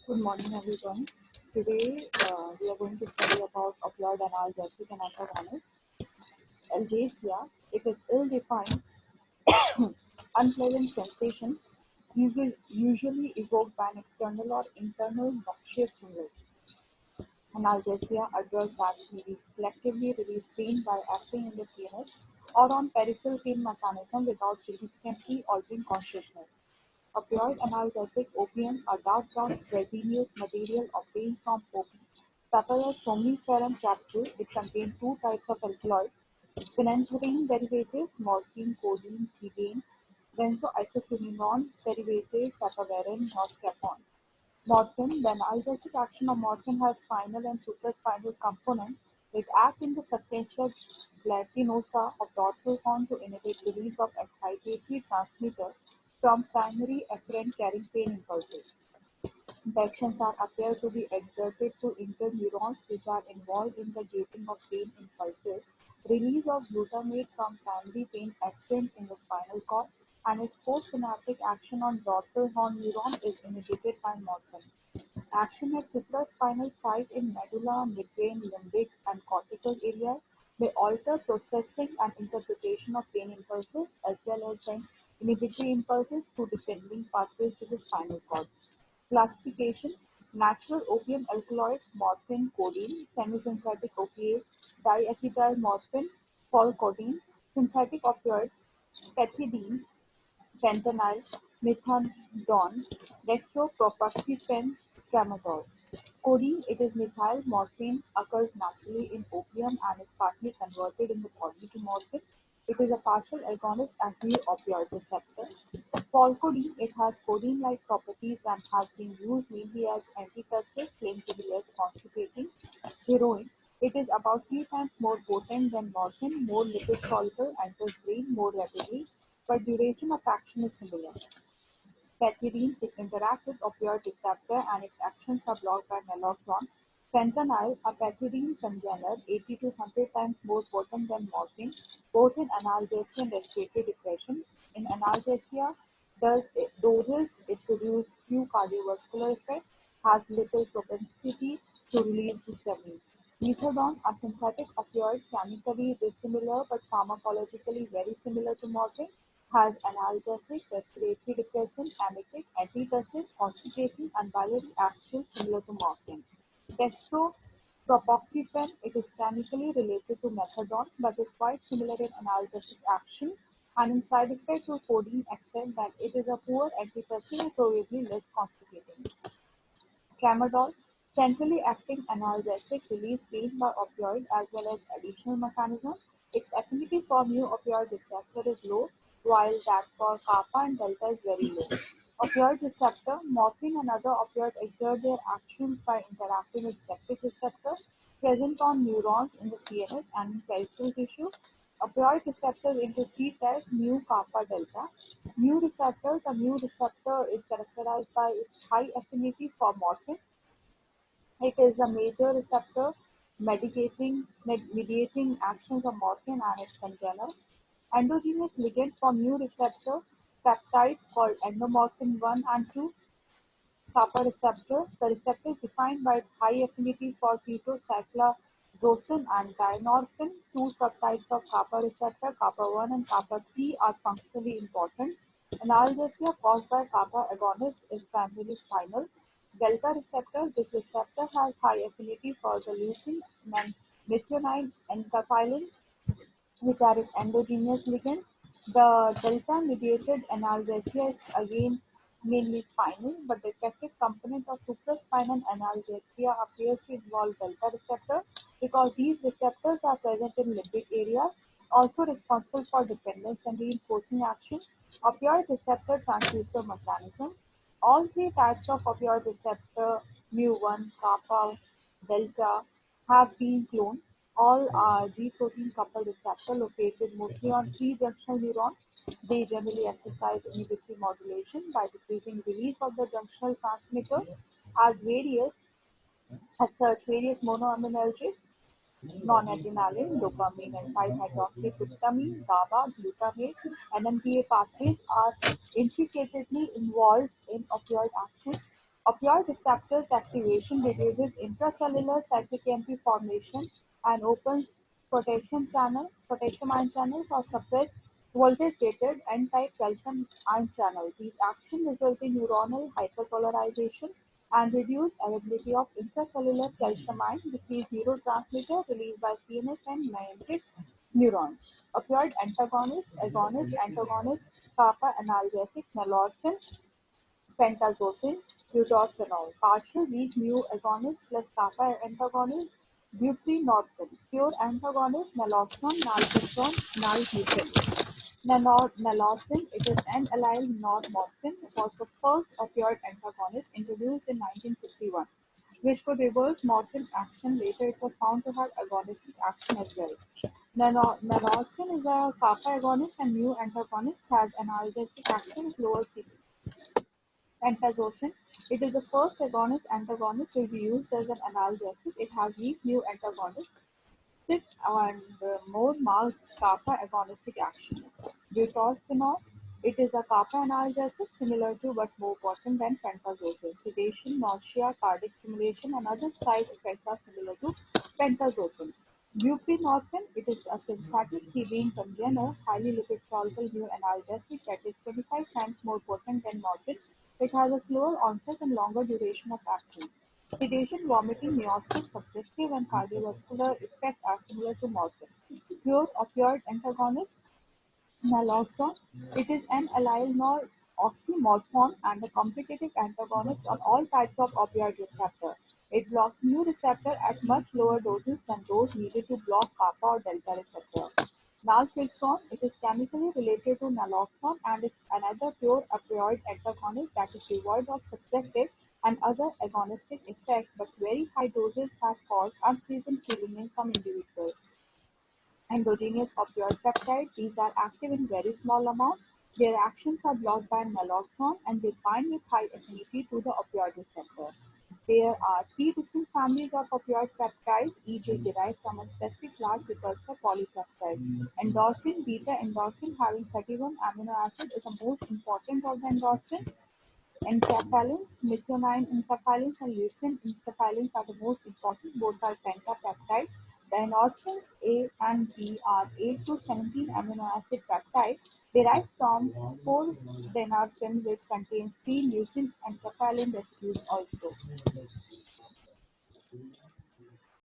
Good morning, everyone. Today, we are going to study about opioid analgesic and antagonist. Analgesia, it is ill-defined, unpleasant sensation, usually evoked by an external or internal noxious stimulus. Analgesia, a drug that selectively release pain by acting in the CNS or on peripheral pain mechanism without significantly altering consciousness. Opioid analgesic opium, a dark brown resinous material obtained from poppy, papyrus somniferum capsule. It contains two types of alkaloids: phenanthrene derivative, morphine, codeine, thebaine; benzoisoquinone derivative, papaverine, noscapone. Morphine: the analgesic action of morphine has spinal and supraspinal component. It acts in the substantia glandinosa of dorsal horn to inhibit release of excitatory transmitter from primary efferent carrying pain impulses. The actions are appear to be exerted through interneurons which are involved in the gating of pain impulses, release of glutamate from primary pain efferent in the spinal cord, and its postsynaptic action on dorsal horn neuron is inhibited by morphine. Action at supraspinal site in medulla, midbrain, limbic, and cortical areas may alter processing and interpretation of pain impulses as well as then inhibitory impulses through descending pathways to the spinal cord. Classification: natural opium alkaloids, morphine, codeine; semisynthetic opiates, diacetylmorphine, folcodeine; synthetic opioids, pethidine, fentanyl, methadone, dextropropoxyphene, tramadol. Codeine, it is methyl morphine, occurs naturally in opium and is partly converted in the body to morphine. It is a partial agonist at the opioid receptor. Folcodeine, it has codeine-like properties and has been used mainly as antitussive, claimed to be less constipating. Heroin, it is about 3 times more potent than morphine, more lipid-soluble, enters brain more rapidly, but duration of action is similar. Pethidine, it interacts with opioid receptor and its actions are blocked by naloxone. Fentanyl, a pethidine congener, 80 to 100 times more potent than morphine, both in analgesia and respiratory depression. In analgesia, doses it produces few cardiovascular effects, has little propensity to release histamine. Methadone, a synthetic opioid, chemically dissimilar but pharmacologically very similar to morphine, has analgesic, respiratory depressant, emetic, antitussive, constipating, and biliary action similar to morphine. Dextropropoxyphene, it is chemically related to methadone but is quite similar in analgesic action and in side effect to codeine except that it is a poor antitussive and probably less constipating. Tramadol, centrally acting analgesic, relieves pain by opioid as well as additional mechanisms. Its affinity for mu opioid receptor is low, while that for kappa and delta is very low. Opioid receptor, morphine and other opioids exert their actions by interacting with specific receptors present on neurons in the CNS and in peripheral tissue. Opioid receptors into three types: mu, kappa, delta. Mu receptor, the mu receptor is characterized by its high affinity for morphine. It is a major receptor mediating actions of morphine and its congener. Endogenous ligand for mu receptor peptides called endomorphin 1 and 2. Kappa receptor. The receptor is defined by its high affinity for ketocyclazosine and dynorphin. Two subtypes of kappa receptor, kappa 1 and kappa 3, are functionally important. Analgesia caused by kappa agonist is primarily spinal. Delta receptor. This receptor has high affinity for the leucine and methionine enkephalins, which are its endogenous ligand. The delta-mediated analgesia is again mainly spinal, but the effective component of supraspinal analgesia appears to involve delta receptor because these receptors are present in limbic area, also responsible for dependence and reinforcing action. Opioid receptor transducer mechanism. All three types of opioid receptor, mu1, kappa, delta, have been cloned. All are G-protein coupled receptors located mostly on three-junctional neurons. They generally exercise inhibitory modulation by decreasing release of the junctional transmitter as various monoaminergic, noradrenaline, dopamine, and 5-hydroxytryptamine, GABA, glutamate, NMDA pathways are intricately involved in opioid action. Opioid receptors activation reduces intracellular cyclic AMP formation and opens potassium ion channels or suppress voltage-gated N-type calcium ion channels. These actions result in neuronal hyperpolarization and reduce availability of intracellular calcium ion, decrease neurotransmitter released by CNS and myelinated neurons. Opioid antagonists, agonists, antagonists, kappa analgesic, naloxone, pentazocine, butorphanol, partial weak mu agonist plus kappa antagonist, buprenorphine, pure antagonist, naloxone, naltrexone, naltrexone. Naloxone, it is an allyl normorphine, was the first opioid antagonist introduced in 1951, which could reverse morphine action. Later, it was found to have agonistic action as well. Naloxone is a kappa agonist and mu antagonist, has analgesic action with lower CP. Pentazocine, it is the first agonist-antagonist to be used as an analgesic. It has weak mu antagonistic and more marked kappa agonistic action. Butorphanol, it is a kappa analgesic similar to but more potent than pentazocine. Sedation, nausea, cardiac stimulation, and other side effects are similar to pentazocine. Buprenorphine, it is a synthetic thiophene congener, highly lipid soluble mu analgesic that is 25 times more potent than morphine. It has a slower onset and longer duration of action. Sedation, vomiting, nausea, subjective and cardiovascular effects are similar to morphine. Pure opioid antagonist, naloxone, it is an allyl oxymorphone and a competitive antagonist on all types of opioid receptor. It blocks mu receptor at much lower doses than those needed to block kappa or delta receptor. Naltrexone, it is chemically related to naloxone and is another pure opioid antagonist that is devoid of subjective and other agonistic effects, but very high doses have caused unpleasant feeling in some individuals. Endogenous opioid peptides, these are active in very small amounts. Their actions are blocked by naloxone and they bind with high affinity to the opioid receptor. There are three distinct families of opioid peptides, each is derived from a specific large precursor polypeptide. Endorphin, beta-endorphin having 31 amino acids is the most important of the endorphin. Enkephalins, methionine enkephalins and leucine enkephalins are the most important. Both are pentapeptides. The endorphins A and B are 8 to 17 amino acid peptides derived from 4-denorphin, which contains 3 leucine enkephalin residues also.